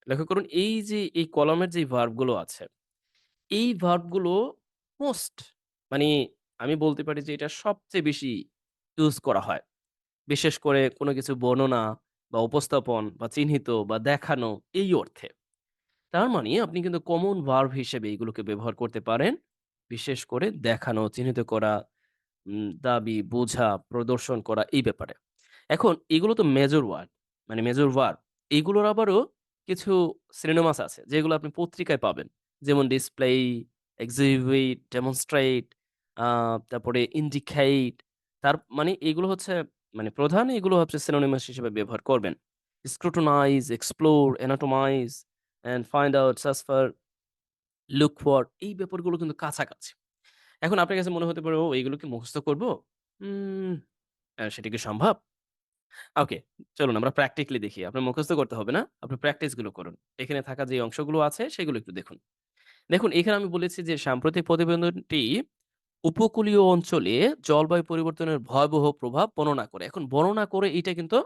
লক্ষ্য করুন এই যে এই কলামের যে ভার্ব গুলো আছে, এই ভার্ব গুলো মোস্ট মানে আমি বলতে পারি যে এটা সবচেয়ে বেশি ইউজ করা হয়। বিশেষ করে কোনো কিছু বর্ণনা বা উপস্থাপন বা চিহ্নিত বা দেখানো এই অর্থে। তার মানে আপনি কিন্তু কমন ভার্ব হিসেবে এগুলোকে ব্যবহার করতে পারেন। বিশেষ করে দেখানো, চিহ্নিত করা, দাবি, বোঝা, প্রদর্শন করা এই ব্যাপারে। এখন এগুলো তো মেজর ওয়ার্ড মানে মেজর ভার্ব। এগুলোর আবারও কিছু সিনোনিমাস আছে যেগুলো আপনি পত্রিকায় পাবেন। যেমন ডিসপ্লে, এক্সিবিট, ডেমনস্ট্রেট, তারপরে ইন্ডিকেট। তার মানে এগুলো হচ্ছে মানে প্রধান এগুলো হচ্ছে সিনোনিমাস হিসেবে ব্যবহার করবেন। Scrutinise, explore, anatomise and find out, search for, look for এই ব্যাপারগুলো কিন্তু কাছাকাছি। এখন আপনার কাছে মনে হতে পারে, "ও এগুলো কি মুখস্থ করব?" উম সেটা কি সম্ভব? ওকে, চলুন আমরা প্র্যাকটিক্যালি দেখি। আপনার মুখস্থ করতে হবে না। আপনি প্র্যাকটিস গুলো করুন। এখানে থাকা যে অংশগুলো আছে সেগুলো একটু দেখুন। দেখুন এখানে আমি বলেছি যে সাম্প্রতিক প্রতিবেদনটি উপকূলীয় অঞ্চলে জলবায়ু পরিবর্তনের ভয়াবহ প্রভাব বর্ণনা করে। এখন বর্ণনা করে এইটা কিন্তু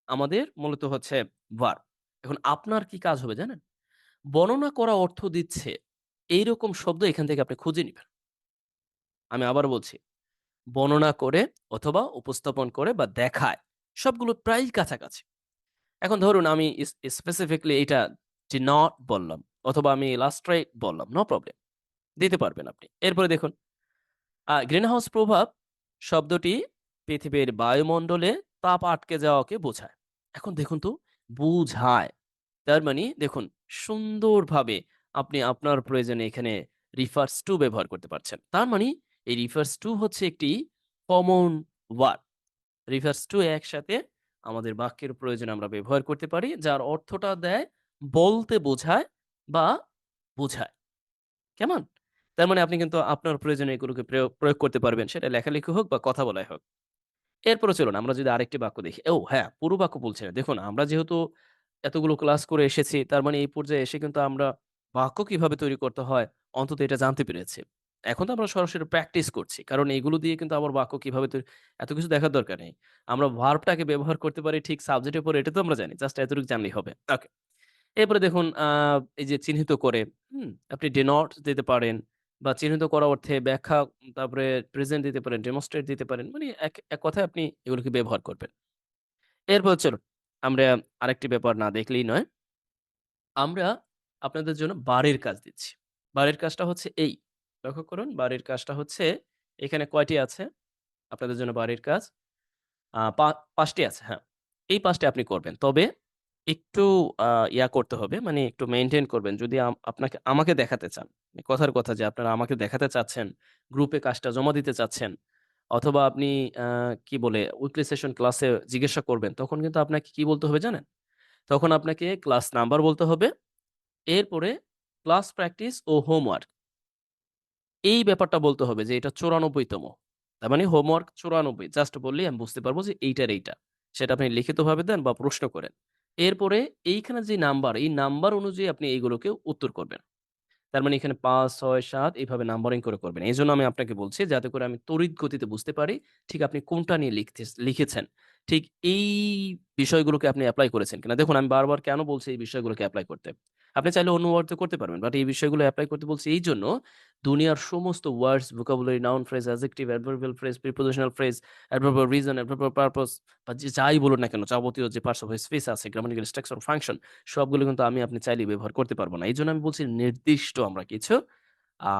আমাদের মূলত হচ্ছে ভার্ব। এখন আপনার কি কাজ হবে জানেন? বর্ণনা করা অর্থ দিচ্ছে এইরকম শব্দ এখান থেকে আপনি খুঁজে নিবেন। আমি আবারও বলছি, বর্ণনা করে অথবা উপস্থাপন করে বা দেখায় সবগুলো প্রায়ই কাছাকাছি। এখন ধরুন আমি স্পেসিফিকলি এটা ডিনট বললাম অথবা আমি ইলাস্ট্রেট বললাম, নো প্রবলেম। দিতে পারবেন আপনি। এরপরে দেখুন গ্রিনহাউস প্রভাব শব্দটি পৃথিবীর বায়ুমণ্ডলে তাপ আটকে যাওয়াকে বোঝায়। এখন দেখুন তো, বুঝায়। তার মানে দেখুন সুন্দরভাবে আপনি আপনার প্রয়োজনে এখানে রিফার্স টু ব্যবহার করতে পারছেন। তার মানে এই রিফার্স টু হচ্ছে একটি কমন ওয়ার্ড। রিফার্স টু একসাথে আমাদের বাক্যের প্রয়োজনে আমরা ব্যবহার করতে পারি, যার অর্থটা দেয় বলতে বোঝায় বা বোঝায়। কেমন? তার মানে আপনি কিন্তু আপনার প্রয়োজনে এগুলোকে প্রয়োগ করতে পারবেন। সেটা লেখালেখি হোক বা কথা বলাই হোক। এরপরে চলুন আমরা যদি আরেকটি বাক্য দেখি। ও হ্যাঁ, পুরো বাক্য বলছি না। দেখুন আমরা যেহেতু এতগুলো ক্লাস করে এসেছি, তার মানে এই পর্যায়ে এসে কিন্তু আমরা বাক্য কিভাবে তৈরি করতে হয় অন্তত এটা জানতে পেরেছি। এখন তো আমরা সরাসরি প্র্যাকটিস করছি। কারণ এগুলো দিয়ে কিন্তু আবার বাক্য কিভাবে এত কিছু দেখার দরকার নেই। আমরা ভার্বটাকে ব্যবহার করতে পারি ঠিক সাবজেক্টের পরে এটা তো আমরা জানি। জাস্ট এতটুকু জানলেই হবে। ওকে। এরপরে দেখুন এই যে চিহ্নিত করে, আপনি ডিনোট দিতে পারেন বা চিহ্নিত করা অর্থে ব্যাখ্যা, তারপরে প্রেজেন্ট দিতে পারেন, ডেমনস্ট্রেট দিতে পারেন। মানে এক কথায় আপনি এগুলোকে ব্যবহার করবেন। এরপর চলুন আমরা আরেকটি ব্যাপার না দেখলেই নয়। আমরা আপনাদের জন্য বাড়ির কাজ দিচ্ছি। বাড়ির কাজটা হচ্ছে এই, লক্ষ্য করুন বাড়ির কাজটা হচ্ছে এখানে কয়টি আছে আপনাদের জন্য বাড়ির কাজ? ৫ টি আছে, হ্যাঁ। এই ৫ টি আপনি করবেন। তবে একটু করতে হবে, মানে একটু মেইনটেইন করবেন। যদি আপনাকে আমাকে দেখাতে চান, কথার কথা যে আপনারা আমাকে দেখাতে চাচ্ছেন, গ্রুপে কাজটা জমা দিতে চাচ্ছেন, অথবা আপনি আ কি বলে উইকলি সেশন ক্লাসে জিজ্ঞাসা করবেন, তখন কিন্তু আপনাকে কি বলতে হবে জানেন? তখন আপনাকে ক্লাস নাম্বার বলতে হবে। এরপরে ক্লাস প্র্যাকটিস ও হোমওয়ার্ক এই ব্যাপারটা বলতে হবে যে এটা ৯৪ তম। তার মানে হোমওয়ার্ক ৯৪ জাস্ট বললেই আমি বুঝতে পারবো যে এইটার এইটা। সেটা আপনি লিখিতভাবে দেন বা প্রশ্ন করেন। এরপরে এইখানে যে নাম্বার, এই নাম্বার অনুযায়ী আপনি এইগুলোকে উত্তর করবেন। তার মানে এখানে ৫, ৬, ৭ এভাবে নাম্বারিং করে করবেন। এজন্য আমি আপনাকে বলছি যাতে করে আমি তড়িৎ গতিতে বুঝতে পারি ঠিক আপনি কোনটা নিয়ে লিখেছেন। ঠিক এই বিষয়গুলোকে আপনি এপ্লাই করেছেন কিনা। দেখুন আমি বারবার কেন বলছি এই বিষয়গুলোকে এপ্লাই করতে। আপনি চাইলে অন্য ওয়ার্ড দিয়ে করতে পারবেন। বাট এই বিষয়গুলো এপ্লাই করতে বলছি এইজন্য, দুনিয়ার সমস্ত words, vocabulary, noun phrase, adjective, adverbial phrase, prepositional phrase, adverb of reason, adverb of purpose বা যাই বলুন না কেন, যাবতীয় যে পার্টস অফ স্পিচ আছে, গ্রামাটিক্যাল স্ট্রাকচার, ফাংশন সবগুলো কিন্তু আপনি চাইলেই ব্যবহার করতে পারব না। এইজন্য আমি বলছি নির্দিষ্ট আমরা কিছু আ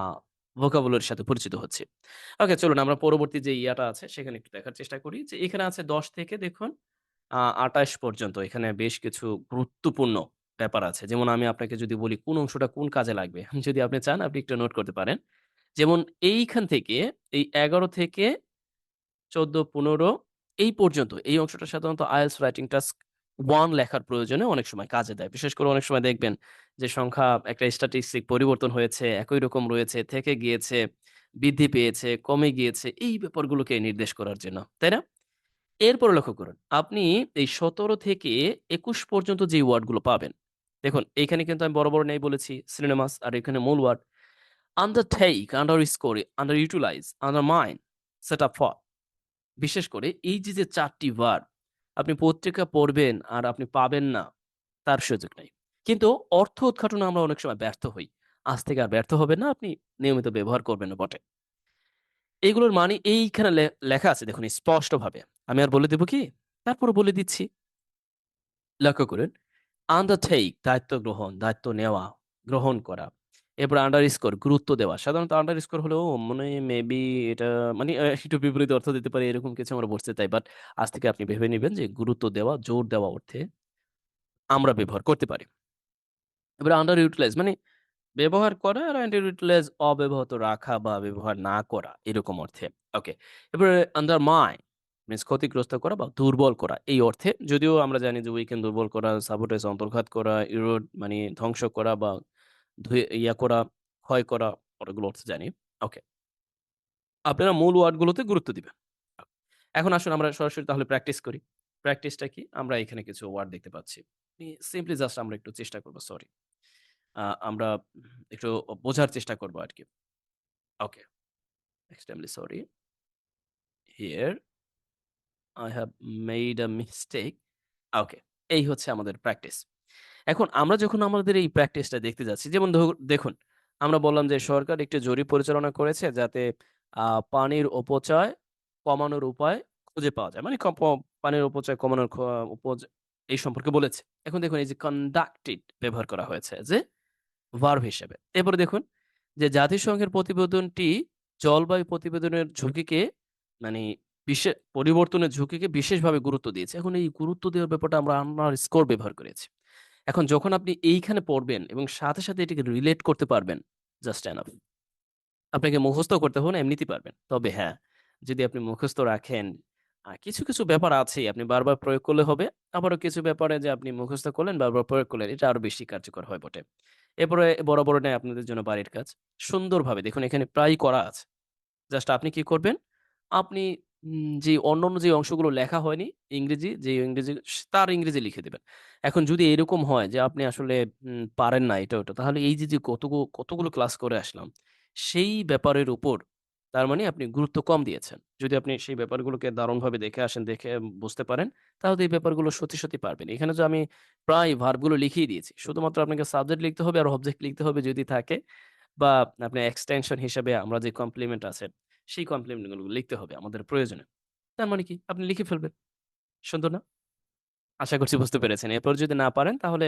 ভোকাবুলারির সাথে পরিচিত হচ্ছি। ওকে, চলুন আমরা পরবর্তী যে ইয়াটা আছে সেখানে একটু দেখার চেষ্টা করি যে এখানে আছে ১০ থেকে দেখুন ২৮ পর্যন্ত এখানে বেশ কিছু গুরুত্বপূর্ণ ব্যাপার আছে। যেমন আমি আপনাকে যদি বলি কোন অংশটা কোন কাজে লাগবে, যদি আপনি চান আপনি একটু নোট করতে পারেন। যেমন এইখান থেকে এই ১১ থেকে ১৪, ১৫ এই পর্যন্ত এই অংশটা সাধারণত IELTS রাইটিং টাস্ক 1 লেখার প্রয়োজনে অনেক সময় কাজে দেয়। বিশেষ করে অনেক সময় দেখবেন যে সংখ্যা একটা স্ট্যাটিস্টিক পরিবর্তন হয়েছে, একই রকম রয়েছে, থেকে গিয়েছে, বৃদ্ধি পেয়েছে, কমে গিয়েছে এই ব্যাপারগুলোকে নির্দেশ করার জন্য। তাই না? এরপরে লক্ষ্য করুন, আপনি এই ১৭ থেকে ২১ পর্যন্ত যে ওয়ার্ডগুলো পাবেন, দেখুন এইখানে কিন্তু আমি বড় নেই বলেছি সিনোনিমাস আর এখানে মূল word undertake, underscore, underutilize, undermine, set up for বিশেষ করে এই যে ৪ টি ভার্ব আপনি পত্রিকা পড়বেন আর আপনি পাবেন না, তার সুযোগ নাই। কিন্তু অর্থ উদ্ঘাটনে আমরা অনেক সময় ব্যর্থ হই। আজ থেকে আর ব্যর্থ হবেন না, আপনি নিয়মিত ব্যবহার করবেন না বটে। এগুলোর মানে এইখানে লেখা আছে দেখুন স্পষ্টভাবে। আমি আর বলে দেব কি? তারপরে বলে দিচ্ছি। লক্ষ্য করুন। আন্ডারটেক দায়িত্ব গ্রহণ, দায়িত্ব নেওয়া, গ্রহণ করা। এরপর আন্ডারস্কোর গুরুত্ব দেওয়া। সাধারণত আন্ডারস্কোর হলেও মানে মেবি এটা মানে একটু বিপরীত অর্থ দিতে পারে এরকম কিছু আমরা বুঝতে চাই। বাট আজ থেকে আপনি ভেবে নিবেন যে গুরুত্ব দেওয়া, জোর দেওয়া অর্থে আমরা ব্যবহার করতে পারি। এবার আন্ডার ইউটিলাইজ মানে ব্যবহার করা আর আন্ডার ইউটিলাইজ অব্যবহৃত রাখা বা ব্যবহার না করা এরকম অর্থে। ওকে। এবারে আন্ডারমাইন মিনস ক্ষতিগ্রস্ত করা বা দুর্বল করা এই অর্থে। যদিও আমরা জানি যে উইকেন্ড দুর্বল করা, সাবোটেজ অন্তর্ঘাত করা, ইরোড মানে ধ্বংস করা বা ইয়া করা, ক্ষয় করা অনেকগুলো অর্থ জানি। ওকে। আপনারা মূল ওয়ার্ডগুলোতে গুরুত্ব দিবেন। এখন আসুন আমরা সরাসরি তাহলে প্র্যাকটিস করি। প্র্যাকটিসটা কি? আমরা এখানে কিছু ওয়ার্ড দেখতে পাচ্ছি। সিম্পলি জাস্ট আমরা একটু চেষ্টা করব। সরি। আমরা একটু বোঝার চেষ্টা করব আরকি। ওকে। Extremely sorry. Here I have made a mistake. ওকে। এই হচ্ছে আমাদের প্র্যাকটিস। এখন আমরা যখন আমাদের এই প্র্যাকটিসটা দেখতে যাচ্ছি, যেমন দেখুন, আমরা বললাম যে সরকার একটি জরিপ পরিচালনা করেছে যাতে পানির অপচয় কমানোর উপায় খুঁজে পাওয়া যায়। মানে পানির অপচয় কমানোর এই সম্পর্কে বলেছে। এখন দেখুন এই যে conducted ব্যবহার করা হয়েছে যে ভার্ব হিসেবে। এরপরে দেখুন যে জাতিসংঘের প্রতিবেদনটি জলবায়ু প্রতিবেদনের ঝুঁকিকে মানে পরিবর্তনের ঝুঁকিকে বিশেষভাবে গুরুত্ব দিয়েছে। এখন এই গুরুত্ব দেওয়ার ব্যাপারটা আমরা আন্ডারস্কোর ব্যবহার করেছি। এখন যখন আপনি এইখানে পড়বেন এবং সাথে, সাথে এটাকে রিলেট করতে পারবেন, জাস্ট এনাফ। আপনাকে মুখস্থ করতে হবে না, এমনিতেই পারবেন। তবে হ্যাঁ, যদি আপনি মুখস্থ রাখেন, কিছু, কিছু ব্যাপার আছেই আপনি বারবার প্রয়োগ করলে হবে। আবারও কিছু ব্যাপারে যে আপনি মুখস্থ করলেন, বারবার প্রয়োগ করলেন, এটা আরো বেশি কার্যকর হয় বটে। এরপরে বরাবর নেয় আপনাদের জন্য বাড়ির কাজ। সুন্দরভাবে দেখুন এখানে প্রায়ই করা আছে। জাস্ট আপনি কি করবেন? আপনি যে অন্যান্য যে অংশগুলো লেখা হয়নি, ইংরেজি তার ইংরেজি লিখে দিবেন। এখন যদি এরকম হয় যে আপনি আসলে পারেন না এটা ওটা, তাহলে এই যে কতগুলো ক্লাস করে আসলাম, সেই ব্যাপারের উপর তার মানে আপনি গুরুত্ব কম দিয়েছেন। যদি আপনি সেই ব্যাপারগুলোকে দারুণভাবে দেখে আসেন, দেখে বুঝতে পারেন, তাহলে এই ব্যাপারগুলো সত্যি, সত্যি পারবেন। এখানে যে আমি প্রায় ভার্ব গুলো লিখিয়ে দিয়েছি। শুধুমাত্র আপনাকে সাবজেক্ট লিখতে হবে আর অবজেক্ট লিখতে হবে যদি থাকে বা আপনার এক্সটেনশন হিসেবে আমরা যে কমপ্লিমেন্ট আছে সেই কমপ্লিমেন্ট গুলো লিখতে হবে আমাদের প্রয়োজনে। তার মানে কি? আপনি লিখে ফেলবেন। সুন্দর না? আশা করছি বুঝতে পেরেছেন। এরপর যদি না পারেন তাহলে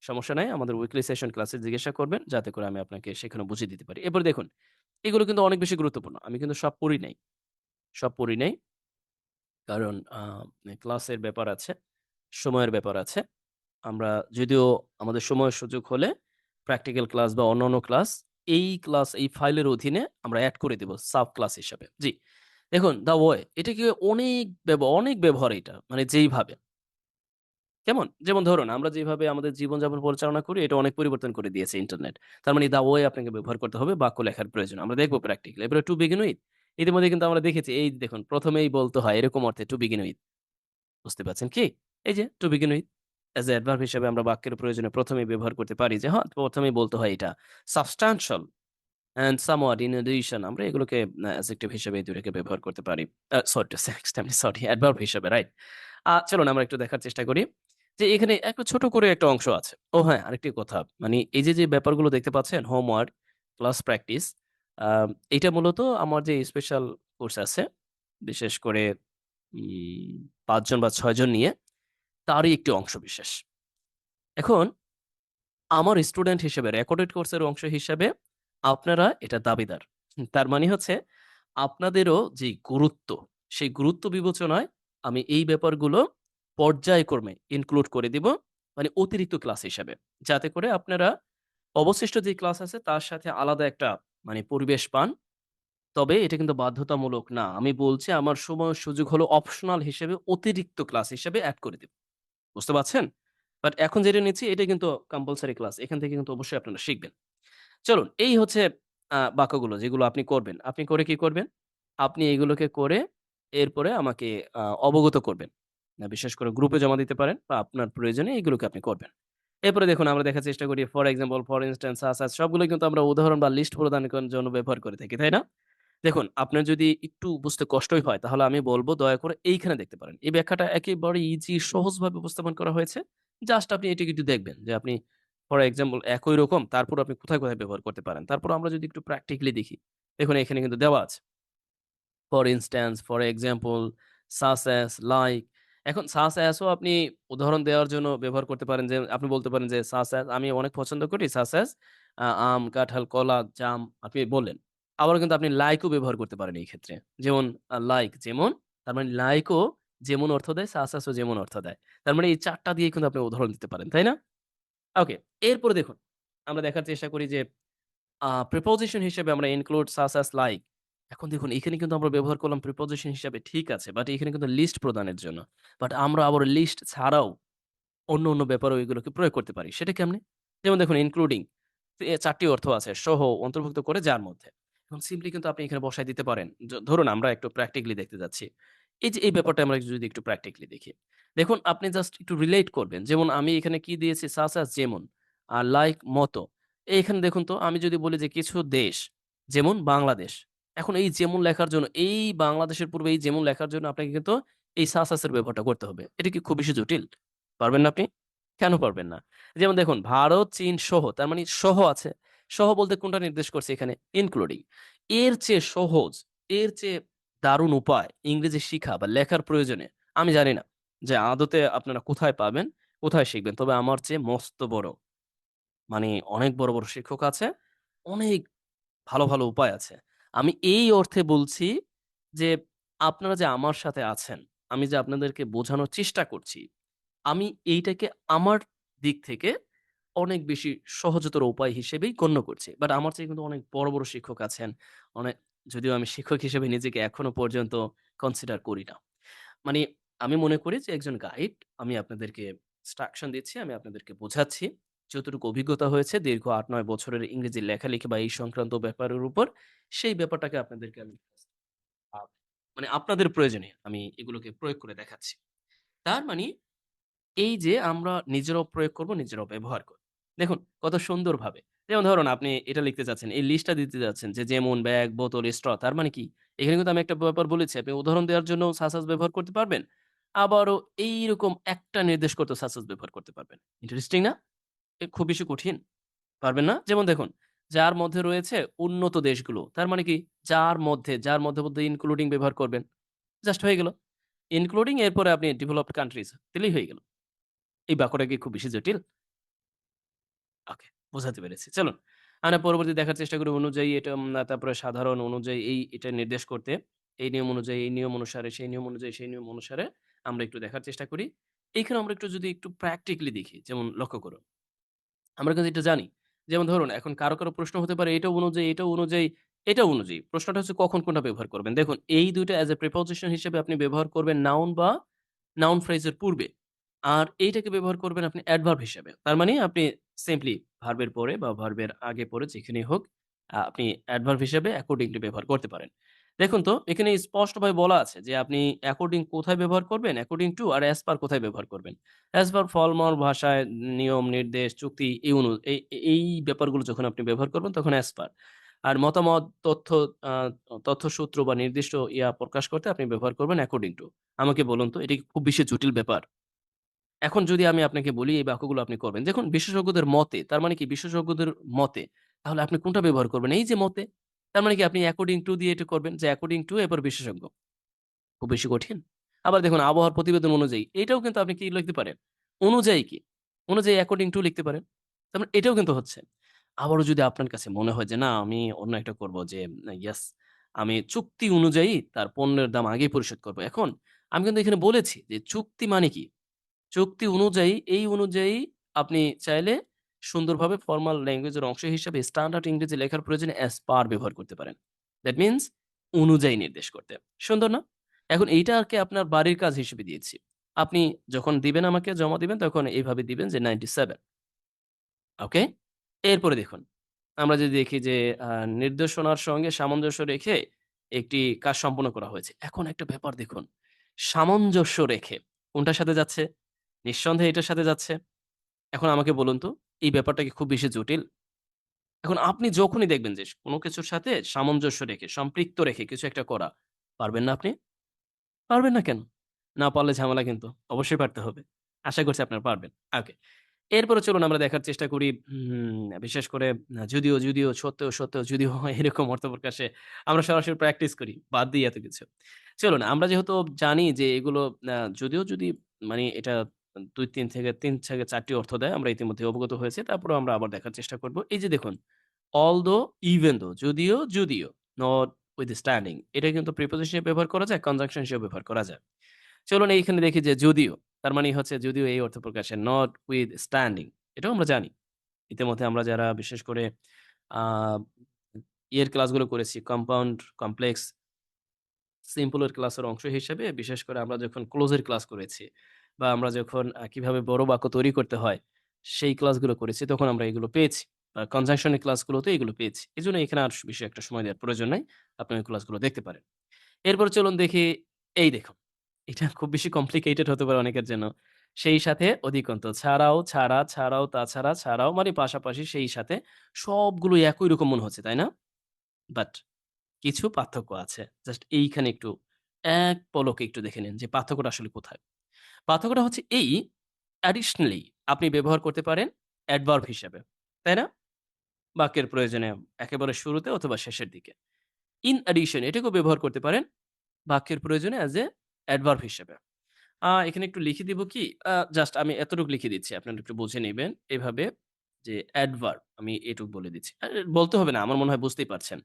সমস্যা নাই। আমাদের উইকলি সেশন ক্লাসে জিজ্ঞাসা করবেন যাতে করে আমি আপনাকে সেখানে বুঝিয়ে দিতে পারি। এরপর দেখুন, এগুলো কিন্তু অনেক বেশি গুরুত্বপূর্ণ। আমি কিন্তু সব পড়ি নাই। সব পড়ি নাই। কারণ ক্লাসের ব্যাপার আছে, সময়ের ব্যাপার আছে। আমরা যদিও আমাদের সময় সুযোগ হলে প্র্যাকটিক্যাল ক্লাস বা অন্যান্য ক্লাস এই ফাইলের অধীনে আমরা এড করে দেব সাব ক্লাস হিসাবে। জি। দেখুন দ্যা ওয়ে এটাকে অনেক ব্যবহার এটা। মানে যেইভাবে। কেমন? যেমন ধরুন আমরা যেভাবে আমাদের জীবনযাপন পরিচালনা করি এটা অনেক পরিবর্তন করে দিয়েছে ইন্টারনেট। তার মানে দ্যা ওয়ে আপনাকে ব্যবহার করতে হবে বাক্য লেখার প্রয়োজনে। আমরা দেখব প্র্যাকটিক্যালি। এবারে টু বিগিন উইথ ইতিমধ্যে কিন্তু আমরা দেখেছি এই দেখুন ১ম এই বলতে হয় এরকম অর্থে টু বিগিন উইথ। বুঝতে পারছেন কি? এই যে to begin with as a adverb হিসেবে আমরা বাক্যের প্রয়োজনে ১ম এই ব্যবহার করতে পারি যে হ্যাঁ, ১ম এই বলতে হয় এটা। Substantial and somewhat in addition আমরা এগুলোকে অ্যাডজেক্টিভ হিসেবে এই ২ টাকে ব্যবহার করতে পারি। Sorry to say extremely sorry adverb হিসেবে রাইট? চলুন আমরা একটু দেখার চেষ্টা করি যে এখানে একটা ছোট করে একটা অংশ আছে। ও হ্যাঁ, আরেকটি কথা মানে এই যে ব্যাপারগুলো দেখতে পাচ্ছেন হোমওয়ার্ক, ক্লাস প্র্যাকটিস এইটা মূলত আমার যে স্পেশাল কোর্স আছে বিশেষ করে ৫ জন বা ৬ জন নিয়ে তারই একটি অংশবিশেষ। এখন আমার স্টুডেন্ট হিসেবে রেকর্ডেড কোর্সের অংশ হিসেবে আপনারা এটার দাবিদার। তার মানে হচ্ছে আপনাদেরও যে গুরুত্ব, সেই গুরুত্ব বিবেচনায় আমি এই ব্যাপারগুলো পর্যায়ক্রমে ইনক্লুড করে দিব। মানে অতিরিক্ত ক্লাস হিসাবে। যাতে করে আপনারা অবশিষ্ট যে ক্লাস আছে তার সাথে আলাদা একটা মানে পরিবেশ পান। তবে এটা কিন্তু বাধ্যতামূলক না। আমি বলছি আমার সময় ও সুযোগ হলো অপশনাল হিসেবে অতিরিক্ত ক্লাস হিসেবে এড করে দিব। বুঝতে পারছেন? বাট এখন যেটা নিচ্ছি এটা কিন্তু কম্পালসরি ক্লাস। এখান থেকে কিন্তু অবশ্যই আপনারা শিখবেন। চলুন এই হচ্ছে বাক্যগুলো যেগুলো আপনি করবেন। আপনি করে কি করবেন? আপনি এগুলোকে করে এরপরে আমাকে অবগত করবেন। বিশেষ করে গ্রুপে জমা দিতে পারেন বা আপনার প্রয়োজনে এগুলোকে আপনি করবেন। এরপরে দেখুন আমরা দেখার চেষ্টা করি for example, for instance, such সবগুলো কিন্তু আমরা উদাহরণ বা লিস্ট প্রদানের জন্য ব্যবহার করে থাকি, তাই না? দেখুন, আপনার যদি একটু বুঝতে কষ্টই হয়, তাহলে আমি বলব দয়া করে এইখানে দেখতে পারেন। এই ব্যাখ্যাটা একেবারে ইজি সহজভাবে উপস্থাপন করা হয়েছে। জাস্ট আপনি এটিকে একটু দেখবেন যে আপনি ফর এক্সাম্পল একই রকম তারপর আপনি কোথায়, কোথায় ব্যবহার করতে পারেন। তারপর আমরা যদি একটু প্র্যাকটিক্যালি দেখি, দেখুন এখানে কিন্তু দেওয়া আছে। For instance, for example, such as, like. এখন such as ও আপনি উদাহরণ দেওয়ার জন্য ব্যবহার করতে পারেন যে আপনি বলতে পারেন যে such as আমি অনেক পছন্দ করি such as আম, কাঁঠাল, কলা, জাম আপনি বললেন। আবারও কিন্তু আপনি লাইক ও ব্যবহার করতে পারেন এই ক্ষেত্রে। যেমন লাইক যেমন, তার মানে লাইক ও যেমন অর্থ দেয়, such as ও যেমন অর্থ দেয়। তার মানে এই ৪ টা দিয়েই কিন্তু আপনি উদাহরণ দিতে পারেন, তাই না? ওকে। এরপরে দেখুন, আমরা দেখার চেষ্টা করি যে প্রিপোজিশন হিসেবে আমরা include, such as, like। এখন দেখুন এখানে কিন্তু আমরা ব্যবহার করলাম প্রিপোজিশন হিসাবে ঠিক আছে। বাট এখানে কিন্তু লিস্ট প্রদানের জন্য। বাট আমরা আবার লিস্ট ছাড়াও অন্য, অন্য ব্যাপারেও এগুলোকে প্রয়োগ করতে পারি। সেটা কেমনে? যেমন দেখুন ইনক্লুডিং ৪ টি অর্থ আছে। সহ অন্তর্ভুক্ত করে যার মধ্যে। এখন সিম্পলি কিন্তু আপনি এখানে বসায় দিতে পারেন। ধরুন আমরা একটু প্র্যাকটিক্যালি দেখতে যাচ্ছি। এই যে এই ব্যাপারটা আমরা যদি একটু প্র্যাকটিক্যালি দেখি। দেখুন আপনি জাস্ট একটু রিলেট করবেন। যেমন আমি এখানে কি দিয়েছি such as যেমন, আর লাইক মতো। এখানে দেখুন তো আমি যদি বলি যে কিছু দেশ, যেমন বাংলাদেশ। এখন এই যেমন লেখার জন্য এই বাংলাদেশের পূর্বে এই যেমন লেখার জন্য আপনাকে কিন্তু এই such as এর ব্যবহারটা করতে হবে। এটা কি খুব বেশি জটিল? পারবেন না আপনি? কেন পারবেন না? যেমন দেখুন ভারত, চীন সহ তার মানে সহ আছে। সহ বলতে কোনটা নির্দেশ করছে এখানে? ইনক্লুডিং। এর চেয়ে সহজ, এর চেয়ে দারুণ উপায় ইংরেজি শিখা বা লেখার প্রয়োজনে আমি জানি না যে আদতে আপনারা কোথায় পাবেন, কোথায় শিখবেন। তবে আমার চেয়ে মস্ত বড় মানে অনেক বড়, বড় শিক্ষক আছে। অনেক ভালো, ভালো উপায় আছে। আমি এই অর্থে বলছি যে আপনারা যে আমার সাথে আছেন, আমি যে আপনাদেরকে বোঝানোর চেষ্টা করছি আমি এইটাকে আমার দিক থেকে অনেক বেশি সহজতর উপায় হিসেবেই গণ্য করছি। বাট আমার চেয়ে কিন্তু অনেক বড়, বড় শিক্ষক আছেন। অনেক যদিও আমি শিক্ষক হিসেবে নিজেকে এখনো পর্যন্ত কনসিডার করি না। মানে আমি মনে করি যে একজন গাইড আমি আপনাদেরকে ইনস্ট্রাকশন দিচ্ছি, আমি আপনাদেরকে বোঝাচ্ছি। যতটুকু অভিজ্ঞতা হয়েছে দীর্ঘ ৮-৯ বছরের ইংরেজি লেখালেখি বা এই সংক্রান্ত ব্যাপারের উপর, সেই ব্যাপারটাকে আপনাদেরকে আমি আ মানে আপনাদের প্রয়োজনে আমি এগুলোকে প্রয়োগ করে দেখাচ্ছি। তার মানে এই যে আমরা নিজেরাও প্রয়োগ করব, নিজেরাও ব্যবহার করব। দেখুন কত সুন্দরভাবে। যেমন ধরুন আপনি এটা লিখতে চাচ্ছেন, এই লিস্টটা দিতে যাচ্ছেন যে যেমন ব্যাগ, বোতল, স্ট্র তার মানে কি? এখানে কিন্তু আমি একটা ব্যাপার বলেছি। আপনি উদাহরণ দেওয়ার জন্য সাস ব্যবহার করতে পারবেন। আবারও এইরকম একটা নির্দেশ করতেও সাস ব্যবহার করতে পারবেন। ইন্টারেস্টিং না? খুব বেশি কঠিন? পারবেন না? যেমন দেখুন, যার মধ্যে রয়েছে উন্নত দেশগুলো। তার মানে কি? যার মধ্যে ইনক্লুডিং ব্যবহার করবেন। জাস্ট হয়ে গেল। ইনক্লুডিং এরপরে আপনি ডেভেলপড কান্ট্রিজ দিলেই হয়ে গেল। এই বাক্যটা কি খুব বেশি জটিল? ওকে, বোঝাতে পেরেছি। চলুন, আমরা পরবর্তী দেখার চেষ্টা করি অনুযায়ী এটা তারপরে সাধারণ অনুযায়ী এটা নির্দেশ করতে। এই নিয়ম অনুযায়ী, এই নিয়ম অনুসারে, সেই নিয়ম অনুযায়ী, সেই নিয়ম অনুসারে আমরা একটু দেখার চেষ্টা করি। এইখানে আমরা একটু যদি একটু প্র্যাকটিক্যালি দেখি, যেমন লক্ষ্য করুন। আমরা কিন্তু এটা জানি। যেমন ধরুন এখন কারো, কারো প্রশ্ন হতে পারে এটা অনুযায়ী, এটা অনুযায়ী, এটা অনুযায়ী। প্রশ্নটা হচ্ছে কখন কোনটা ব্যবহার করবেন। দেখুন এই ২ টা এস এ প্রিপোজিশন হিসেবে আপনি ব্যবহার করবেন নাউন বা নাউন ফ্রেজ এর পূর্বে। আর এইটাকে ব্যবহার করবেন আপনি অ্যাডভার্ব হিসেবে। তার মানে আপনি সিম্পলি ভার্বের পরে বা ভার্বের আগে পরে যেখানেই হোক আপনি অ্যাডভার্ব হিসেবে অ্যাকর্ডিংলি ব্যবহার করতে পারেন। দেখুন তো এখানে স্পষ্টভাবে বলা আছে যে আপনি অ্যাকর্ডিং কোথায় ব্যবহার করবেন, অ্যাকর্ডিং টু আর অ্যাজ পার কোথায় ব্যবহার করবেন। অ্যাজ পার ফরমাল ভাষায় নিয়ম, নির্দেশ, চুক্তি এই ব্যাপারগুলো যখন আপনি ব্যবহার করবেন তখন অ্যাজ পার। আর মতামত, আ তথ্যসূত্র বা নির্দিষ্ট প্রকাশ করতে আপনি ব্যবহার করবেন অ্যাকর্ডিং টু। আমাকে বলুন তো এটা কি খুব বেশি জটিল ব্যাপার? এখন যদি আমি আপনাকে বলি এই বাক্যগুলো আপনি করবেন। দেখুন বিশেষজ্ঞদের মতে, তার মানে কি বিশেষজ্ঞদের মতে। তাহলে আপনি কোনটা ব্যবহার করবেন? এই যে মতে। তার মানে কি আপনি অ্যাকর্ডিং টু দিয়ে এটা করবেন যে অ্যাকর্ডিং টু এরপর বিশেষজ্ঞ। খুব বেশি কঠিন? আবার দেখুন আবহাওয়ার প্রতিবেদন অনুযায়ী এটাও কিন্তু আপনি কি লিখতে পারেন? অনুযায়ী কি? অনুযায়ী অ্যাকর্ডিং টু লিখতে পারেন। তার মানে এটাও কিন্তু হচ্ছে। আবারও যদি আপনার কাছে মনে হয় যে না আমি অন্য একটা করব যে ইয়েস আমি চুক্তি অনুযায়ী তার পণ্যের দাম আগেই পরিশোধ করব। এখন আমি কিন্তু এখানে বলেছি যে চুক্তি মানে কি? চুক্তি অনুযায়ী এই অনুযায়ী আপনি চাইলে সুন্দরভাবে ফরমাল ল্যাঙ্গুয়েজ এর অংশ হিসেবে স্ট্যান্ডার্ড ইংরেজি লেখার প্রয়োজনে অ্যাজ পার ব্যবহার করতে পারেন। দ্যাট মিনস অনুযায়ী নির্দেশ করতে। সুন্দর না? এখন এইটাকে আপনার বাড়ির কাজ হিসেবে দিয়েছি। আপনি যখন দিবেন আমাকে জমা দিবেন তখন এইভাবে দিবেন যে 97 ওকে? এরপরে দেখুন, আমরা যদি দেখি যে আ নির্দেশনার সঙ্গে সামঞ্জস্য রেখে একটি কাজ সম্পন্ন করা হয়েছে। এখন একটা ব্যাপার দেখুন, সামঞ্জস্য রেখে কোনটার সাথে যাচ্ছে? নিঃসন্দেহে এটার সাথে যাচ্ছে। এখন আমাকে বলুন তো, এই ব্যাপারটা কি খুব বেশি জটিল? এখন আপনি যখনই দেখবেন যে কোন কিছুর সাথে সামঞ্জস্য রেখে, সম্পৃক্ত রেখে কিছু একটা করা, পারবেন না আপনি? পারবেন না কেন? না পারলে ঝামেলা কিন্তু। অবশ্যই পারতে হবে। আশা করছি আপনারা পারবেন। ওকে। এরপরে চলুন আমরা দেখার চেষ্টা করি বিশেষ করে যদিও, সত্ত্বেও, যদিও এরকম অর্থ প্রকাশে আমরা সরাসরি প্র্যাকটিস করি। বাদ দেই এত কিছু। চলুন আমরা যেহেতু জানি যে এগুলো যদিও যদি মানে এটা ৩ থেকে ৪ টি অর্থ দেয়, আমরা ইতিমধ্যে অবগত হয়েছি। তারপরেও আমরা আবার দেখার চেষ্টা করব। এই যে দেখুন, although, even though, যদিও, not withstanding এটা কিন্তু প্রিপোজিশন হিসেবে ব্যবহার করা যায়, কনজাংশন হিসেবে ব্যবহার করা যায়। চলুন এইখানে দেখি যে যদিও, তার মানে হচ্ছে যদিও এই অর্থ প্রকাশে notwithstanding এটাও আমরা জানি। ইতিমধ্যে আমরা যারা বিশেষ করে আ ইয়ের ক্লাসগুলো করেছি কম্পাউন্ড, কমপ্লেক্স, সিম্পল এর ক্লাসের অংশ হিসেবে বিশেষ করে আমরা যখন ক্লোজ এর ক্লাস করেছি বা আমরা যখন কিভাবে বড় বাক্য তৈরি করতে হয় সেই ক্লাসগুলো করেছি তখন আমরা এগুলো পেয়েছি। কনজাংশন এর ক্লাসগুলোতে এগুলো পেয়েছি। এজন্য এখানে আর বেশি একটা সময় দেওয়ার প্রয়োজন নাই। আপনি ওই ক্লাসগুলো দেখতে পারেন। এরপর চলুন দেখি এই দেখুন। এটা খুব বেশি কমপ্লিকেটেড হতে পারে অনেকের জন্য। সেই সাথে অধিকন্তু ছাড়াও, ছাড়াও, তাছাড়া, ছাড়াও মানে পাশাপাশি, সেই সাথে সবগুলো একই রকম মনে হচ্ছে, তাই না? বাট কিছু পার্থক্য আছে। জাস্ট এইখানে একটু এক পলকে একটু দেখে নিন যে পার্থক্যটা আসলে কোথায়? পার্থক্যটা হচ্ছে এই, additionally আপনি ব্যবহার করতে পারেন অ্যাডভার্ব হিসেবে। তাই না? বাক্যের প্রয়োজনে একেবারে শুরুতে অথবা শেষের দিকে। in addition এটাকেও ব্যবহার করতে পারেন বাক্যের প্রয়োজনে as a অ্যাডভার্ব হিসেবে। এখানে একটু লিখে দিব কি? জাস্ট আমি এতটুকু লিখে দিচ্ছি। আপনারা একটু বুঝে নিবেন। এভাবে যে অ্যাডভার্ব আমি এটুক বলে দিচ্ছি। বলতে হবে না। আমার মনে হয় বুঝতেই পারছেন।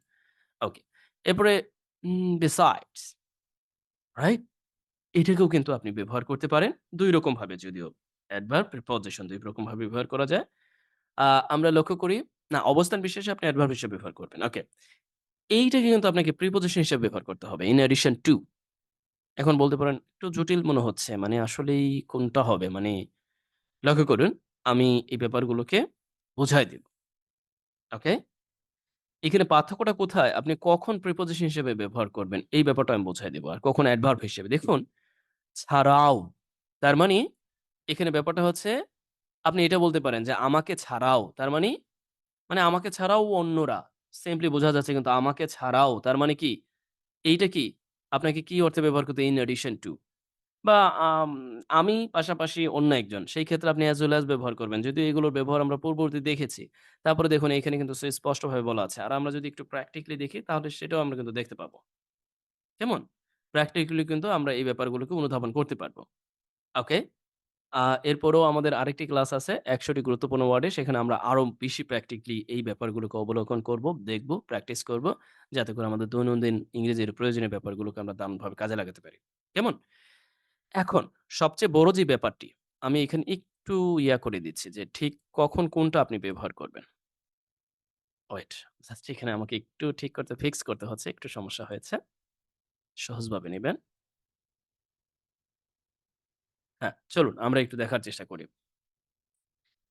ওকে। এরপরে besides, রাইট? এটাকেও কিন্তু আপনি ব্যবহার করতে পারেন ২ রকমভাবে যদিও। অ্যাডভার্ব, প্রিপোজিশন ২ রকমভাবে ব্যবহার করা যায়। আ আমরা লক্ষ্য করি না, অবস্থান বিশেষে আপনি অ্যাডভার্ব হিসেবে ব্যবহার করবেন। ওকে। এইটাকে কিন্তু আপনাকে প্রিপোজিশন হিসেবে ব্যবহার করতে হবে। in addition to এখন বলতে পারেন একটু জটিল মনে হচ্ছে। মানে আসলেই কোনটা হবে? মানে লক্ষ্য করুন, আমি এই ব্যাপারগুলোকে বুঝায় দিব। ওকে? এখানে পার্থক্যটা কোথায়? আপনি কখন প্রিপোজিশন হিসেবে ব্যবহার করবেন, এই ব্যাপারটা আমি বুঝায় দিব। আর কখন অ্যাডভার্ব হিসেবে। দেখুন, ছাড়াও। তার মানে এখানে ব্যাপারটা হচ্ছে আপনি এটা বলতে পারেন যে, আমাকে ছাড়াও। তার মানে আমাকে ছাড়াও অন্যরা। সিম্পলি বোঝা যাচ্ছে কিন্তু আমাকে ছাড়াও। তার মানে কি? এইটা কি? আপনাকে কি অর্থে ব্যবহার করতে in addition to বা আমি পাশাপাশি অন্য একজন। সেই ক্ষেত্রে আপনি as well as ব্যবহার করবেন। যদিও এগুলোর ব্যবহার আমরা পূর্ববর্তী দেখেছি। তারপরে দেখুন এখানে কিন্তু সুস্পষ্টভাবে বলা আছে। আর আমরা যদি একটু প্র্যাকটিক্যালি দেখি তাহলে সেটাও আমরা কিন্তু দেখতে পাবো। কেমন? প্র্যাকটিক্যালি কিন্তু আমরা এই ব্যাপারগুলোকে অনুধাবন করতে পারবো। ওকে? আ এরপরেও আমাদের আরেকটি ক্লাস আছে ১০০ টি গুরুত্বপূর্ণ ওয়ার্ডে। সেখানে আমরা আরো বেশি প্র্যাকটিক্যালি এই ব্যাপারগুলোকে অবলোকন করব, দেখব, প্র্যাকটিস করব। যাতে করে আমাদের দৈনন্দিন ইংরেজির প্রয়োজনীয় ব্যাপারগুলোকে আমরা দারুণভাবে কাজে লাগাতে পারি। কেমন? এখন সবচেয়ে বড় যে ব্যাপারটি, আমি এখানে একটু করে দিচ্ছি যে ঠিক কখন কোনটা আপনি ব্যবহার করবেন। ওয়েট, জাস্ট এখানে আমাকে একটু ঠিক করতে ফিক্স করতে হচ্ছে। একটু সমস্যা হয়েছে। সহজভাবে নিবেন। হ্যাঁ, চলুন আমরা একটু দেখার চেষ্টা করি।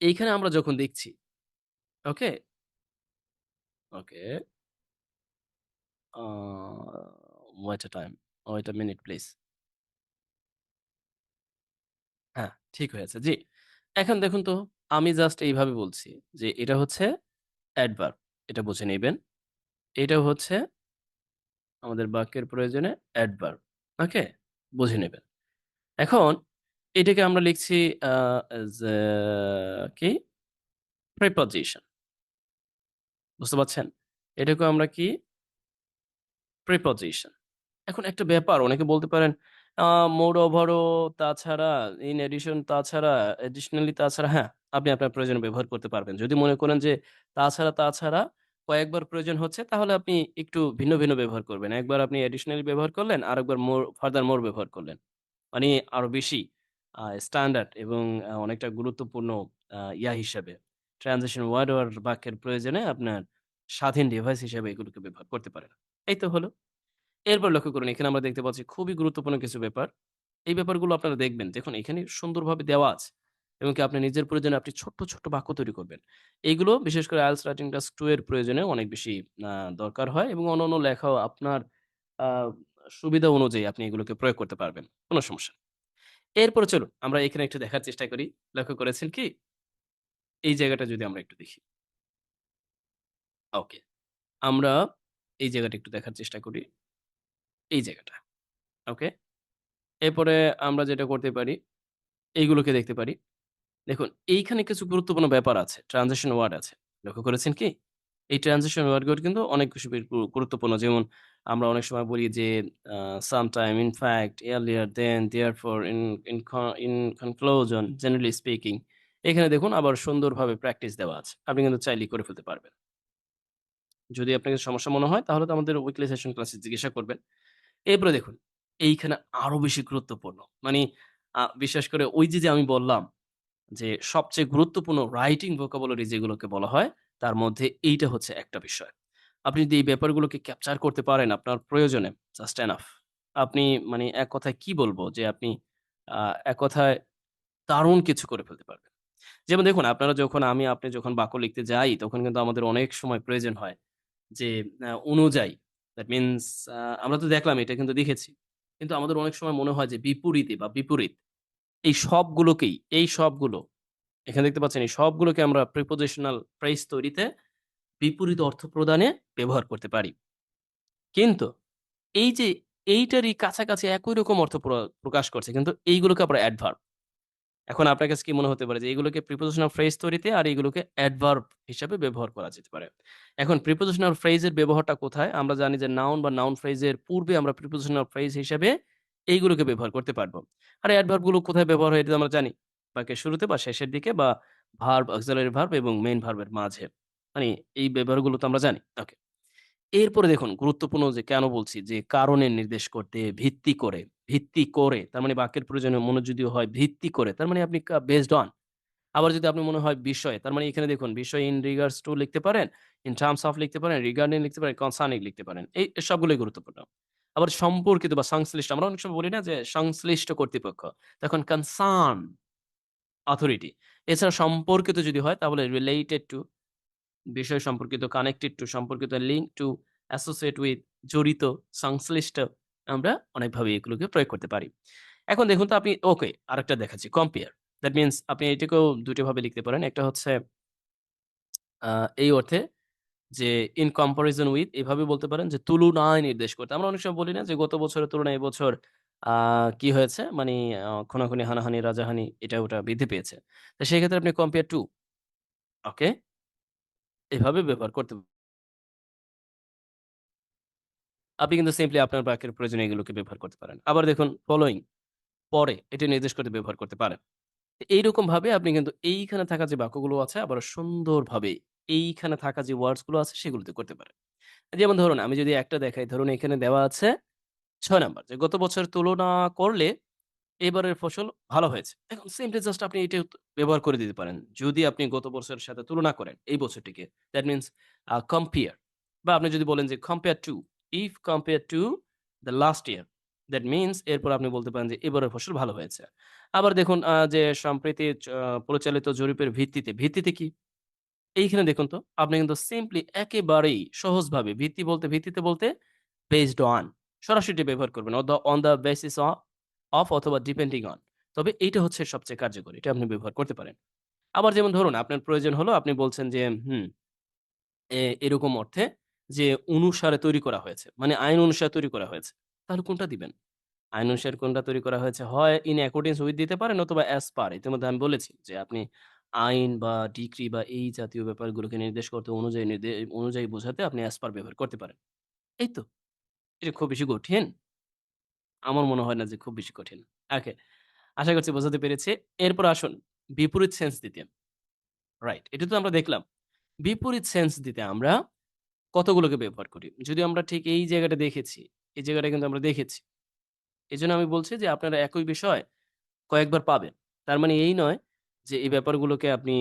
এইখানে আমরা যখন দেখছি, okay? Okay, uh wait a time, wait a minute please. হ্যাঁ, ঠিক হয়েছে। জি। এখন দেখুন তো আমি জাস্ট এইভাবে বলছি যে এটা হচ্ছে অ্যাডভার্ব। এটা বুঝে নিবেন। এটা হচ্ছে আমাদের বাক্যের প্রয়োজনে অ্যাডভার্ব। ওকে? বুঝে নেবেন। এখন এটাকে আমরা লিখছি আ এস কি? প্রিপোজিশন। বুঝতে পারছেন? এটাকেও আমরা কি? প্রিপোজিশন। এখন একটা ব্যাপার অনেকে বলতে পারেন, আ মোর ওভারও তাছাড়া, ইন এডিশন তাছাড়া, এডিশনালি তাছাড়া হ্যাঁ, আপনি আপনার প্রয়োজনে ব্যবহার করতে পারবেন। যদি মনে করেন যে তাছাড়া কয়েকবার প্রয়োজন হচ্ছে তাহলে আপনি একটু ভিন্ন ব্যবহার করবেন। একবার আপনি এডিশনালি ব্যবহার করলেন, আরেকবার মোর ব্যবহার করলেন। মানে আরো বেশি স্ট্যান্ডার্ড এবং অনেকটা গুরুত্বপূর্ণ হিসাবে ট্রান্সিশন ওয়ার্ড ওর বাক্যের প্রয়োজনে আপনার স্বাধীন ডিভাইস হিসেবে এগুলোকে ব্যবহার করতে পারেন। এই তো হলো। এরপর লক্ষ্য করুন এখানে আমরা দেখতে পাচ্ছি খুবই গুরুত্বপূর্ণ কিছু ব্যাপার। এই ব্যাপারগুলো আপনারা দেখবেন। দেখুন এখানে সুন্দরভাবে দেওয়া আছে এবং কি আপনার নিজের প্রয়োজনে আপনি ছোট্ট বাক্য তৈরি করবেন। এইগুলো বিশেষ করে IELTS রাইটিং টাস্ক 2 এর প্রয়োজনে অনেক বেশি আ দরকার হয় এবং অন্যান্য লেখাও আপনার আ সুবিধা অনুযায়ী আপনি এগুলোকে প্রয়োগ করতে পারবেন। কোন সমস্যা নেই। এরপরে চলুন আমরা এখানে একটু দেখার চেষ্টা করি। লক্ষ্য করেছেন কি? এই জায়গাটা যদি আমরা একটু দেখি। ওকে। আমরা এই জায়গাটা একটু দেখার চেষ্টা করি। এই জায়গাটা। ওকে? এরপরে আমরা যেটা করতে পারি, এইগুলোকে দেখতে পারি। দেখুন এইখানে কিছু গুরুত্বপূর্ণ ব্যাপার আছে। ট্রানজিশন ওয়ার্ড আছে। লক্ষ্য করেছেন কি? এই ট্রানজিশন ওয়ার্ডগুলো কিন্তু অনেক বেশি গুরুত্বপূর্ণ। যেমন আমরা অনেক সময় বলি যে sometime, in fact, earlier, then, therefore, in conclusion, generally speaking. এখানে দেখুন আবার সুন্দরভাবে প্র্যাকটিস দেওয়া আছে। আপনি কিন্তু চাইলেই করে ফেলতে পারবেন। যদি আপনার কাছে সমস্যা মনে হয় তাহলে তো আমাদের উইকলি সেশন ক্লাসে জিজ্ঞাসা করবেন। এরপরে দেখুন, এইখানে আরো বেশি গুরুত্বপূর্ণ। মানি বিশেষ করে ওই যে আমি বললাম যে সবচেয়ে গুরুত্বপূর্ণ রাইটিং ভোকাবুলারি যেগুলোকে বলা হয়, তার মধ্যে এইটা হচ্ছে একটা বিষয়। আপনি যদি এই ব্যাপারগুলোকে ক্যাপচার করতে পারেন আপনার প্রয়োজনে, জাস্ট এনাফ। আপনি মানে এক কথায় কি বলবো যে আপনি আ এক কথায় দারুণ কিছু করে ফেলতে পারবেন। যেমন দেখুন আপনারা যখন আপনি যখন বাক্য লিখতে যাই, তখন কিন্তু আমাদের অনেক সময় প্রয়োজন হয় যে অনুযায়ী দ্যাট মিনস আমরা তো দেখলাম এটা কিন্তু দেখেছি। কিন্তু আমাদের অনেক সময় মনে হয় যে বিপরীতে বা বিপরীত এই সবগুলো এখানে দেখতে পাচ্ছেন এই সবগুলোকে আমরা প্রিপোজিশনাল ফ্রেজ তৈরিতে বিপরীত অর্থ প্রদানে ব্যবহার করতে পারি। কিন্তু এই যে এইটারই কাছাকাছি একই রকম অর্থ প্রকাশ করছে কিন্তু এইগুলোকে আমরা অ্যাডভার্ব। এখন আপনার কাছে কি মনে হতে পারে যে এগুলোকে প্রিপোজিশনাল ফ্রেজ তৈরিতে আর এগুলোকে অ্যাডভার্ব হিসাবে ব্যবহার করা যেতে পারে। এখন প্রিপোজিশনাল ফ্রেজ এর ব্যবহারটা কোথায়? আমরা জানি যে নাউন বা নাউন ফ্রেজ এর পূর্বে আমরা প্রিপোজিশনাল ফ্রেজ হিসেবে এইগুলোকে ব্যবহার করতে পারবো। আর অ্যাডভার্ব গুলো কোথায় ব্যবহার হয় এটা তো আমরা জানি। বাক্যের শুরুতে বা শেষের দিকে বা ভার্ব, অক্সিলারি ভার্ব এবং মেইন ভার্ব এর মাঝে। মানে এই ব্যবহারগুলো তো আমরা জানি। ওকে। এরপরে দেখুন গুরুত্বপূর্ণ যে কেন বলছি যে কারণের নির্দেশ করতে ভিত্তি করে তার মানে বাক্যের প্রয়োজনীয় মনোযোগী হয় ভিত্তি করে। তার মানে আপনি বেসড অন আবার যদি আপনি মনে হয় বিষয় তার মানে এখানে দেখুন বিষয় ইন রিগার্ডস টু লিখতে পারেন, ইন টার্মস অফ লিখতে পারেন, রিগার্ডিং লিখতে পারেন, কনসার্নিং লিখতে পারেন। এই সবগুলোই গুরুত্বপূর্ণ। আবার সম্পর্কিত বা সংশ্লিষ্ট আমরা অনেক সময় বলি না যে সংশ্লিষ্ট কর্তৃপক্ষ। তখন কনসার্ন অথরিটি। এছাড়া সম্পর্কিত যদি হয় তাহলে রিলেটেড টু বিষয় সম্পর্কিত, কানেক্টেড টু সম্পর্কিত, লিঙ্ক টু, অ্যাসোসিয়েট উইথ জড়িত, সংশ্লিষ্ট আমরা অনেকভাবে এগুলোকে প্রয়োগ করতে পারি। এখন দেখুন তো আপনি ওকে আরেকটা দেখাচ্ছি কম্পেয়ার। দ্যাট মিনস আপনি এটাকেও ২ টা ভাবে লিখতে পারেন। একটা হচ্ছে আ এই অর্থে যে ইন কম্পারিজন উইথ এভাবে বলতে পারেন যে তুলনায় নির্দেশ করতে। আমরা অনেক সময় বলি না যে গত বছরের তুলনায় এবছর আ কি হয়েছে? মানি খুনাখুনি, হানাহানি, রাজাহানি এটা ওটা বৃদ্ধি পেয়েছে। তো সেক্ষেত্রে আপনি কম্পেয়ার টু ওকে এভাবে ব্যবহার করতে আপনি কিন্তু সিম্পলি আপনার বাক্যের প্রয়োজনে এগুলোকে ব্যবহার করতে পারেন। আবার দেখুন ফলোইং পরে এটি নির্দেশ করতে ব্যবহার করতে পারেন। এইরকমভাবে আপনি কিন্তু এইখানে থাকা যে বাক্যগুলো আছে আবার সুন্দরভাবে এইখানে থাকা যে ওয়ার্ডস গুলো আছে সেগুলোতে করতে পারেন। যেমন ধরুন আমি যদি একটা দেখাই ধরুন এখানে দেওয়া আছে ৬ নাম্বার যে গত বছরের তুলনা করলে এবারের ফসল ভালো হয়েছে। এখন সিম্পলি জাস্ট আপনি এটা ব্যবহার করে দিতে পারেন। যদি আপনি গত বছরের সাথে তুলনা করেন এই বছরটিকে। দ্যাট মিনস কম্পেয়ার বা আপনি যদি বলেন যে compare to, if compare to the last year that means এরপর আপনি বলতে পারেন যে এবারের ফসল ভালো হয়েছে। আবার দেখুন যে সম্প্রতি পরিচালিত জরিপের ভিত্তিতে কি? এইখানে দেখুন তো আপনি কিন্তু সিম্পলি একেবারেই সহজভাবে ভিত্তিতে বলতে বেসড অন সরাসরি ব্যবহার করবেন। অন দ্য বেসিস অফ অথবা ডিপেন্ডিং অন। তবে এইটা হচ্ছে সবচেয়ে কার্যকরী। এটা আপনি ব্যবহার করতে পারেন। আবার যেমন ধরুন আপনার প্রয়োজন হলো আপনি বলছেন যে এরকম অর্থে যে অনুসারে তৈরি করা হয়েছে। মানে আইন অনুসারে তৈরি করা হয়েছে। তাহলে কোনটা দিবেন? আইন অনুসারে কোনটা তৈরি করা হয়েছে? হয় ইন অ্যাকর্ডিংস উইথ দিতে পারেন অথবা অ্যাজ পার। ইতিমধ্যে আমি বলেছি যে আপনি আইন বা ডিক্রি বা এই জাতীয় ব্যাপারগুলোকে নির্দেশ করতে অনুযায়ী বোঝাতে আপনি অ্যাজ পার ব্যবহার করতে পারেন। এই তো। এটা খুব বেশি কঠিন? আমার মনে হয় না যে খুব বেশি কঠিন। ওকে। আশা করছি বোঝাতে পেরেছি। এরপর আসুন বিপরীত সেন্স দিতে। রাইট। এটা তো আমরা দেখলাম। বিপরীত সেন্স দিতে আমরা কতগুলোকে ব্যবহার করি। যদিও আমরা ঠিক এই জায়গাটা দেখেছি। এই জায়গাটা কিন্তু আমরা দেখেছি। এজন্য আমি বলছি যে আপনারা একই বিষয় কয়েকবার পাবেন। তার মানে এই নয় যে এই ব্যাপারগুলোকে আপনি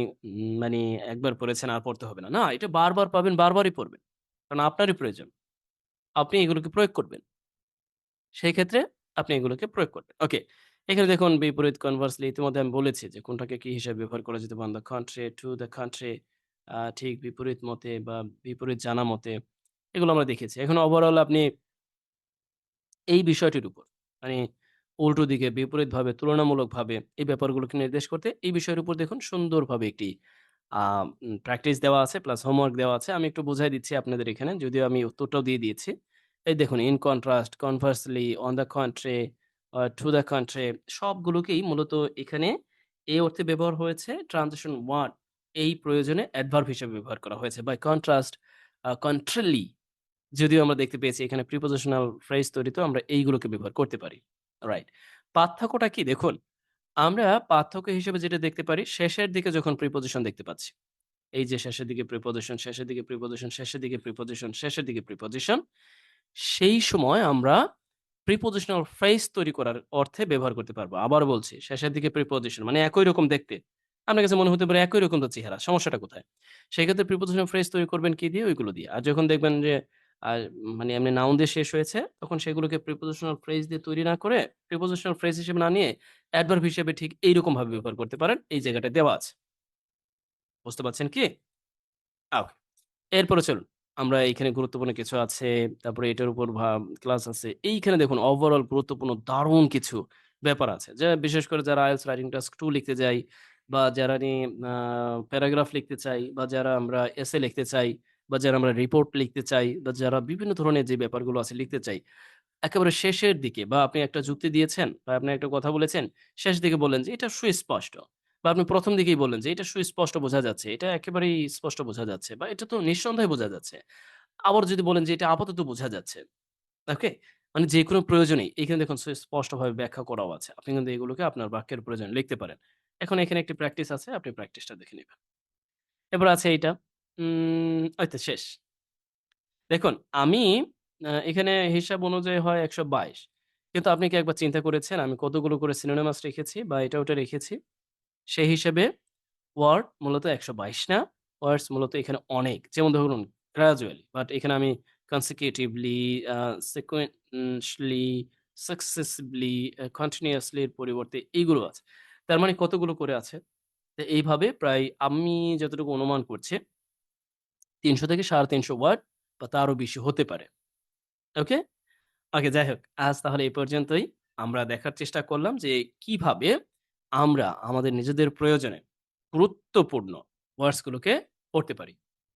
মানি একবার পড়েছেন আর পড়তে হবে না। না, এটা বারবার পাবেন, বারবারই পড়বেন। কারণ আপনারই প্রয়োজন। আপনি এগুলোকে প্রয়োগ করবেন। সেই ক্ষেত্রে আপনি এগুলোকে প্রয়োগ করবেন। ওকে। এখানে দেখুন বিপরীত কনভার্সলি ইতিমধ্যে আমি বলেছি যে কোনটাকে কি হিসাবে ব্যবহার করা যেতে পারে। on the contrary, to the contrary ঠিক বিপরীত মতে বা বিপরীত জানা মতে এগুলো আমরা দেখেছি। এখন ওভারঅল আপনি এই বিষয়টির উপর মানে উল্টো দিকে বিপরীতভাবে তুলনামূলকভাবে এই ব্যাপারগুলোকে নির্দেশ করতে এই বিষয়ের উপর দেখুন সুন্দরভাবে একটি আ প্র্যাকটিস দেওয়া আছে প্লাস হোমওয়ার্ক দেওয়া আছে। আমি একটু বুঝায় দিচ্ছি আপনাদের এখানে। যদিও আমি উত্তরটাও দিয়ে দিয়েছি। এই দেখুন in contrast, conversely, on the contrary, to the contrary সবগুলোকেই মূলত এখানে এই অর্থে ব্যবহার হয়েছে ট্রানজিশন ওয়ার্ড এই প্রয়োজনে অ্যাডভার্ব হিসেবে ব্যবহার করা হয়েছে। বাই কন্ট্রাস্ট কন্ট্রালি যদিও আমরা দেখতে পেয়েছি এখানে প্রিপোজিশনাল ফ্রেজ তৈরিতেও আমরা এইগুলোকে ব্যবহার করতে পারি। রাইট। পার্থক্যটা কি দেখুন, আমরা পার্থক্য হিসেবে যেটা দেখতে পারি শেষের দিকে যখন প্রিপোজিশন দেখতে পাচ্ছি। এই যে শেষের দিকে প্রিপোজিশন, শেষের দিকে প্রিপোজিশন, শেষের দিকে প্রিপোজিশন, শেষের দিকে প্রিপোজিশন। সেই সময় আমরা প্রিপোজিশনাল ফ্রেজ তৈরি করার অর্থে ব্যবহার করতে পারবো। আবারও বলছি, শেষের দিকে প্রিপোজিশন মানে একই রকম দেখতে। আপনার কাছে মনে হতে পারে একই রকম তো চেহারা, সমস্যাটা কোথায়? সেক্ষেত্রে প্রিপোজিশনাল ফ্রেজ তৈরি করবেন কি দিয়ে? ওইগুলো দিয়ে। আর যখন দেখবেন যে আ মানে এমনি নাউন দিয়ে শেষ হয়েছে, তখন সেগুলোকে প্রিপোজিশনাল ফ্রেজ দিয়ে তৈরি না করে, প্রিপোজিশনাল ফ্রেজ হিসেবে না নিয়ে অ্যাডভার্ব হিসেবে ঠিক এইরকমভাবে ব্যবহার করতে পারেন। এই জায়গাটায় দেওয়া আছে। বুঝতে পারছেন কি? ওকে। এরপরে চলুন। আমরা এইখানে গুরুত্বপূর্ণ কিছু আছে। তারপরে এটার উপর ক্লাস আছে। এইখানে দেখুন ওভারঅল গুরুত্বপূর্ণ দারুণ কিছু ব্যাপার আছে। যে বিশেষ করে যারা IELTS রাইটিং টাস্ক 2 লিখতে যাই বা যারা আ প্যারাগ্রাফ লিখতে চাই বা যারা আমরা এসে লিখতে চাই বা যারা আমরা রিপোর্ট লিখতে চাই বা যারা বিভিন্ন ধরনের যে ব্যাপারগুলো আছে লিখতে চাই। একেবারে শেষের দিকে বা আপনি একটা যুক্তি দিয়েছেন বা আপনি একটা কথা বলেছেন, শেষ দিকে বললেন যে এটা সুস্পষ্ট। বা আপনি ১ম দিকেই বললেন যে এটা সুস্পষ্ট বোঝা যাচ্ছে। এটা একেবারেই স্পষ্ট বোঝা যাচ্ছে বা এটা তো নিঃসন্দেহে বোঝা যাচ্ছে। আবার যদি বলেন যে এটা আপাতত বোঝা যাচ্ছে। ওকে? মানে যেকোনো প্রয়োজনেই এখানে দেখুন সুস্পষ্টভাবে ব্যাখ্যা করাও আছে। আপনি কিন্তু এগুলোকে আপনার বাক্যের প্রয়োজনে লিখতে পারেন। এখন এখানে একটি প্র্যাকটিস আছে। আপনি প্র্যাকটিসটা দেখে নিবেন। এরপর আছে এইটা। এই তো শেষ। দেখুন, আমি এখানে হিসাব অনুযায়ী হয় ১২২। কিন্তু আপনি কি একবার চিন্তা করেছেন আমি কতগুলো করে সিনোনিমাস রেখেছি বা এটা ওটা রেখেছি? সেই হিসেবে ওয়ার্ড মূলত ১২২ না। ওয়ার্ডস মূলত এখানে অনেক। যেমন ধরুন গ্র্যাজুয়ালি বাট এখানে আমি consecutively sequentially, successively, continuously এর পরিবর্তে এইগুলো আছে। তার মানে কতগুলো করে আছে? তো এইভাবে প্রায় আমি যতটুকু অনুমান করছি ৩০০ থেকে ৩৫০ ওয়ার্ড বা তারও বেশি হতে পারে। ওকে? ওকে যাই হোক, আজ তাহলে এই পর্যন্তই। আমরা দেখার চেষ্টা করলাম যে কিভাবে আমরা আমাদের নিজেদের প্রয়োজনে গুরুত্বপূর্ণ ওয়ার্ডস গুলোকে পড়তে পারি।